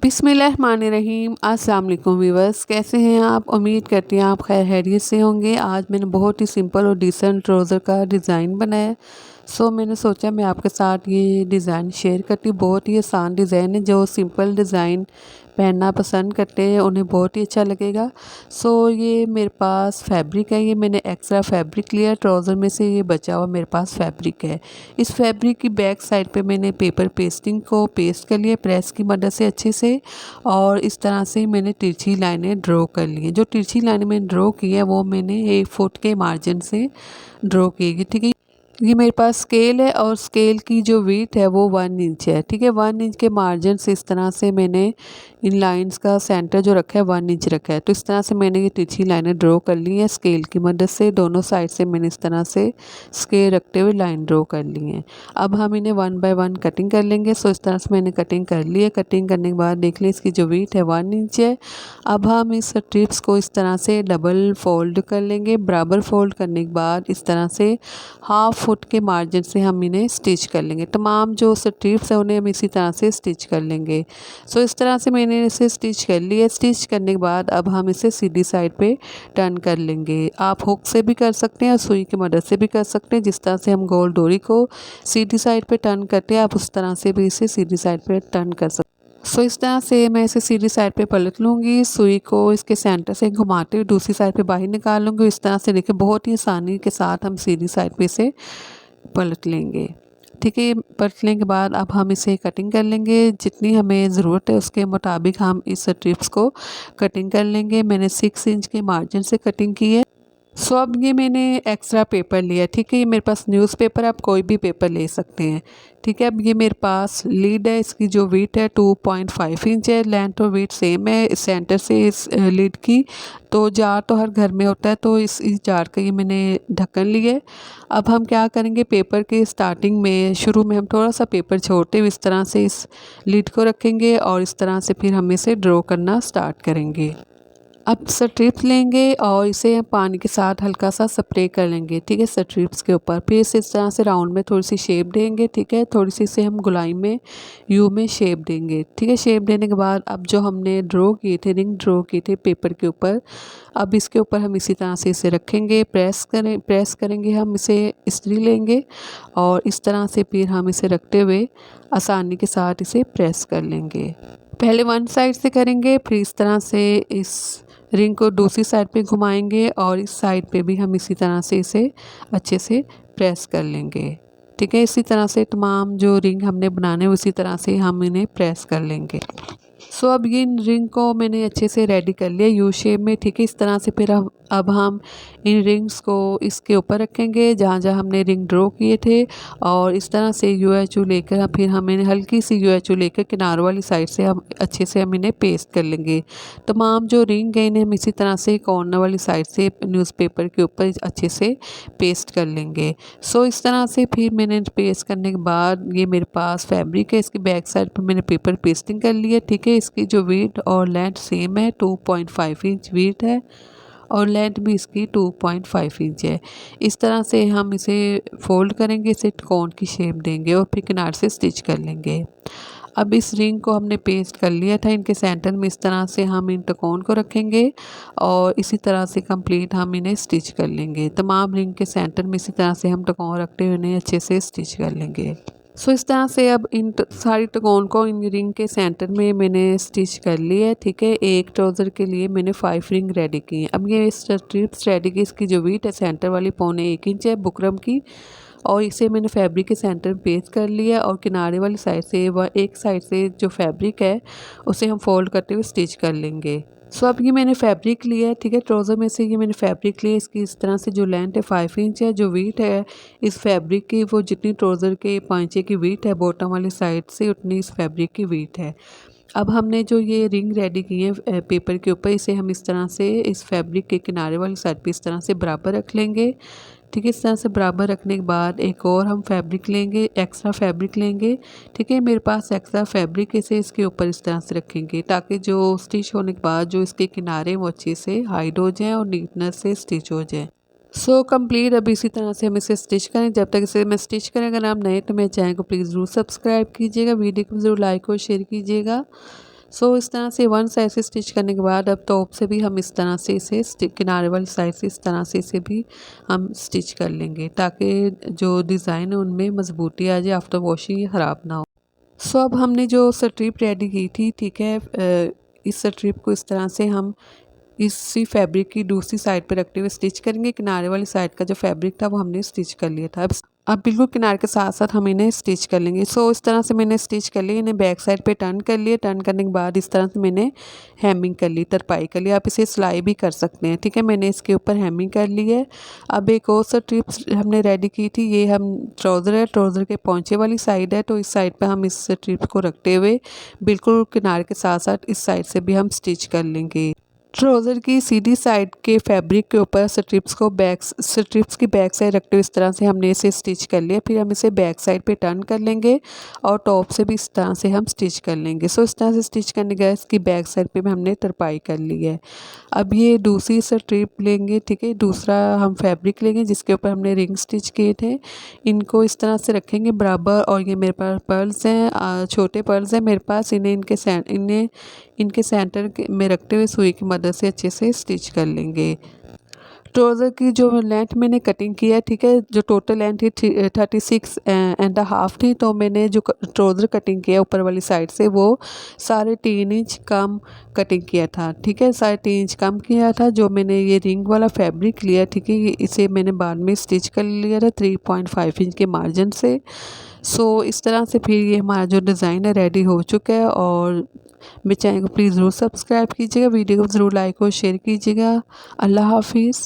बिस्मिल्लाहिर्रहमानिर्रहीम। अस्सलाम वालेकुम व्यूअर्स, कैसे हैं आप? उम्मीद करती हैं आप खैर खैरियत से होंगे। आज मैंने बहुत ही सिंपल और डिसेंट ट्राउज़र का डिज़ाइन बनाया है। मैंने सोचा मैं आपके साथ ये डिज़ाइन शेयर करती हूँ। बहुत ही आसान डिज़ाइन है, जो सिंपल डिज़ाइन पहनना पसंद करते हैं उन्हें बहुत ही अच्छा लगेगा। ये मेरे पास फैब्रिक है, ये मैंने एक्स्ट्रा फैब्रिक लिया ट्राउज़र में से, ये बचा हुआ मेरे पास फैब्रिक है। इस फैब्रिक की बैक साइड पे मैंने पेपर पेस्टिंग को पेस्ट कर लिया प्रेस की मदद से अच्छे से, और इस तरह से मैंने तिरछी लाइनें ड्रॉ कर ली हैं। जो तिरछी लाइनें मैंने ड्रॉ की है वो मैंने 1 फुट के मार्जिन से ड्रॉ की है, ठीक है। ये मेरे पास स्केल है और स्केल की जो विड्थ है वो 1 इंच है, ठीक है। 1 इंच के मार्जिन से इस तरह से मैंने इन लाइंस का सेंटर जो रखा है 1 इंच रखा है। तो इस तरह से मैंने ये तिरछी लाइनें ड्रॉ कर ली हैं स्केल की मदद से। दोनों साइड से मैंने इस तरह से स्केल रखते हुए लाइन ड्रॉ कर ली हैं। अब हम इन्हें 1 बाय 1 कटिंग कर लेंगे। इस तरह से मैंने कटिंग कर ली है। कटिंग करने के बाद देख लें इसकी जो विड्थ है 1 इंच है। अब हम इस स्ट्रिप्स को इस तरह से डबल फोल्ड कर लेंगे। बराबर फोल्ड करने के बाद इस तरह से 1/2 फुट के मार्जिन से हम इन्हें स्टिच कर लेंगे। तमाम जो स्ट्रिप्स है उन्हें हम इसी तरह से स्टिच कर लेंगे। इस तरह से मैंने इसे स्टिच कर लिया। स्टिच करने के बाद अब हम इसे सीधी साइड पे टर्न कर लेंगे। आप हुक से भी कर सकते हैं और सुई की मदद से भी कर सकते हैं। जिस तरह से हम गोल डोरी को सीधी साइड पे टर्न करते हैं, आप उस तरह से भी इसे सीधी साइड पे टर्न कर सकते हैं। इस तरह से मैं इसे सीधी साइड पे पलट लूँगी। सुई को इसके सेंटर से घुमाते हुए दूसरी साइड पे बाहर निकाल लूँगी। इस तरह से देखिए बहुत ही आसानी के साथ हम सीधी साइड पे इसे पलट लेंगे, ठीक है। पलटने के बाद अब हम इसे कटिंग कर लेंगे। जितनी हमें ज़रूरत है उसके मुताबिक हम इस स्ट्रिप्स को कटिंग कर लेंगे। मैंने 6 इंच के मार्जिन से कटिंग की है। अब ये मैंने एक्स्ट्रा पेपर लिया, ठीक है। ये मेरे पास न्यूज़पेपर, आप कोई भी पेपर ले सकते हैं, ठीक है। अब ये मेरे पास लीड है, इसकी जो विड्थ है 2.5 इंच है। लेंथ और विड्थ सेम है सेंटर से इस लीड की। तो जार तो हर घर में होता है, तो इस जार का ये मैंने ढक्कन लिया है। अब हम क्या करेंगे, पेपर के स्टार्टिंग में शुरू में हम थोड़ा सा पेपर छोड़ते हुए इस तरह से इस लीड को रखेंगे और इस तरह से फिर हम इसे ड्रॉ करना स्टार्ट करेंगे। अब स्ट्रिप्स लेंगे और इसे हम पानी के साथ हल्का सा स्प्रे कर लेंगे, ठीक है, स्ट्रिप्स के ऊपर। फिर इसे इस तरह से राउंड में थोड़ी सी शेप देंगे, ठीक है। थोड़ी सी इसे हम गुलाई में यू में शेप देंगे, ठीक है। शेप देने के बाद अब जो हमने ड्रॉ किए थे, रिंग ड्रॉ किए थे पेपर के ऊपर, अब इसके ऊपर हम इसी तरह से इसे रखेंगे। प्रेस करेंगे हम इसे, इस्त्री लेंगे और इस तरह से फिर हम इसे रखते हुए आसानी के साथ इसे प्रेस कर लेंगे। पहले वन साइड से करेंगे, फिर इस तरह से इस रिंग को दूसरी साइड पे घुमाएंगे और इस साइड पे भी हम इसी तरह से इसे अच्छे से प्रेस कर लेंगे, ठीक है। इसी तरह से तमाम जो रिंग हमने बनाने उसी तरह से हम इन्हें प्रेस कर लेंगे। अब ये रिंग को मैंने अच्छे से रेडी कर लिया यू शेप में, ठीक है। इस तरह से फिर अब हम इन रिंग्स को इसके ऊपर रखेंगे जहाँ जहाँ हमने रिंग ड्रॉ किए थे, और इस तरह से यूएचयू लेकर फिर हम इन्हें हल्की सी यूएचयू लेकर किनारों वाली साइड से हम अच्छे से हम इन्हें पेस्ट कर लेंगे। तमाम जो रिंग है इन्हें हम इसी तरह से कॉर्नर वाली साइड से न्यूज़पेपर के ऊपर अच्छे से पेस्ट कर लेंगे। इस तरह से फिर मैंने पेस्ट करने के बाद ये मेरे पास फैब्रिक है, इसकी बैक साइड पर मैंने पेपर पेस्टिंग कर लिया, ठीक है। इसकी जो विड्थ और लेंथ सेम है, 2.5 इंच विड्थ है और लेंथ भी इसकी 2.5 इंच है। इस तरह से हम इसे फोल्ड करेंगे, इसे त्रिकोण की शेप देंगे और फिर किनारे से स्टिच कर लेंगे। अब इस रिंग को हमने पेस्ट कर लिया था, इनके सेंटर में इस तरह से हम इन त्रिकोण को रखेंगे और इसी तरह से कंप्लीट हम इन्हें स्टिच कर लेंगे। तमाम रिंग के सेंटर में इसी तरह से हम त्रिकोण रखते हुए इन्हें अच्छे से स्टिच कर लेंगे। इस तरह से अब इन सारी त्रिकोण को इन रिंग के सेंटर में मैंने स्टिच कर लिया है, ठीक है। एक ट्राउज़र के लिए मैंने 5 रिंग रेडी की हैं। अब ये स्ट्रिप्स रेडी की, इसकी जो विड्थ है सेंटर वाली 1.25 इंच है बुकरम की, और इसे मैंने फैब्रिक के सेंटर में पेस्ट कर लिया और किनारे वाली साइड से एक साइड से जो फैब्रिक है उसे हम फोल्ड करते हुए स्टिच कर लेंगे। अब ये मैंने फैब्रिक लिया है, ठीक है। ट्राउज़र में से ये मैंने फैब्रिक लिया, इसकी इस तरह से जो लेंथ है 5 इंच है। जो विड्थ है इस फैब्रिक की वो जितनी ट्राउज़र के पांचे की विड्थ है बॉटम वाली साइड से उतनी इस फैब्रिक की विड्थ है। अब हमने जो ये रिंग रेडी की है पेपर के ऊपर, इसे हम इस तरह से इस फैब्रिक के किनारे वाली साइड पे इस तरह से बराबर रख लेंगे, ठीक है। इस तरह से बराबर रखने के बाद एक और हम फैब्रिक लेंगे, एक्स्ट्रा फैब्रिक लेंगे, ठीक है। मेरे पास एक्स्ट्रा फैब्रिक इसे इसके ऊपर इस तरह से रखेंगे ताकि जो स्टिच होने के बाद जो इसके किनारे वो अच्छे से हाइड हो जाएं और नीटनेस से स्टिच हो जाए। कंप्लीट अब इसी तरह से हम इसे स्टिच करें। जब तक इसे मैं स्टिच करें, अगर आप नए तो मेरे चैनल को प्लीज़ ज़रूर सब्सक्राइब कीजिएगा, वीडियो को ज़रूर लाइक और शेयर कीजिएगा। सो इस तरह से वन साइड से स्टिच करने के बाद अब टॉप से भी हम इस तरह से इसे किनारे वाली साइड से इस तरह से इसे भी हम स्टिच कर लेंगे, ताकि जो डिज़ाइन है उनमें मजबूती आ जाए, आफ्टर वॉशिंग ये ख़राब ना हो। सो अब हमने जो स्ट्रिप रेडी की थी, ठीक है, इस स्ट्रिप को इस तरह से हम इसी फैब्रिक की दूसरी साइड पे रखते हुए स्टिच करेंगे। किनारे वाली साइड का जो फैब्रिक था वो हमने स्टिच कर लिया था। अब बिल्कुल किनारे के साथ साथ हम इन्हें स्टिच कर लेंगे। सो इस तरह से मैंने स्टिच कर लिया, इन्हें बैक साइड पे टर्न कर लिया। टर्न करने के बाद इस तरह से मैंने हेमिंग कर ली, तरपाई कर ली। आप इसे सिलाई भी कर सकते हैं, ठीक है। मैंने इसके ऊपर हेमिंग कर ली है। अब एक और स्ट्रिप हमने रेडी की थी, ये हम ट्राउज़र है, ट्राउज़र के पहुँचे वाली साइड है, तो इस साइड पर हम इस स्ट्रिप को रखते हुए बिल्कुल किनारे के साथ साथ इस साइड से भी हम स्टिच कर लेंगे। ट्राउज़र की सीधी साइड के फैब्रिक के ऊपर स्ट्रिप्स की बैक साइड रखते हुए इस तरह से हमने इसे स्टिच कर लिया। फिर हम इसे बैक साइड पे टर्न कर लेंगे और टॉप से भी इस तरह से हम स्टिच कर लेंगे। सो इस तरह से स्टिच करने के बाद इसकी बैक साइड पे भी हमने तरपाई कर ली है। अब ये दूसरी स्ट्रिप लेंगे, ठीक है, दूसरा हम फैब्रिक लेंगे जिसके ऊपर हमने रिंग स्टिच किए थे। इनको इस तरह से रखेंगे बराबर, और ये मेरे पास पर्ल्स हैं, छोटे पर्ल्स हैं मेरे पास, इन्हें इनके सेंटर में रखते हुए सुई की मदद से अच्छे से स्टिच कर लेंगे। ट्राउज़र की जो लेंथ मैंने कटिंग की है, ठीक है, जो टोटल लेंथ थी 36.5 थी, तो मैंने जो ट्राउज़र कटिंग किया ऊपर वाली साइड से वो 3.5 इंच कम कटिंग किया था, ठीक है, 3.5 इंच कम किया था। जो मैंने ये रिंग वाला फैब्रिक लिया, ठीक है, इसे मैंने बाद में स्टिच कर लिया था 3.5 इंच के मार्जिन से। सो इस तरह से फिर ये हमारा जो डिज़ाइन है रेडी हो चुका है। और मेरे चैनल को प्लीज़ ज़रूर सब्सक्राइब कीजिएगा, वीडियो को ज़रूर लाइक और शेयर कीजिएगा। अल्लाह हाफिज़।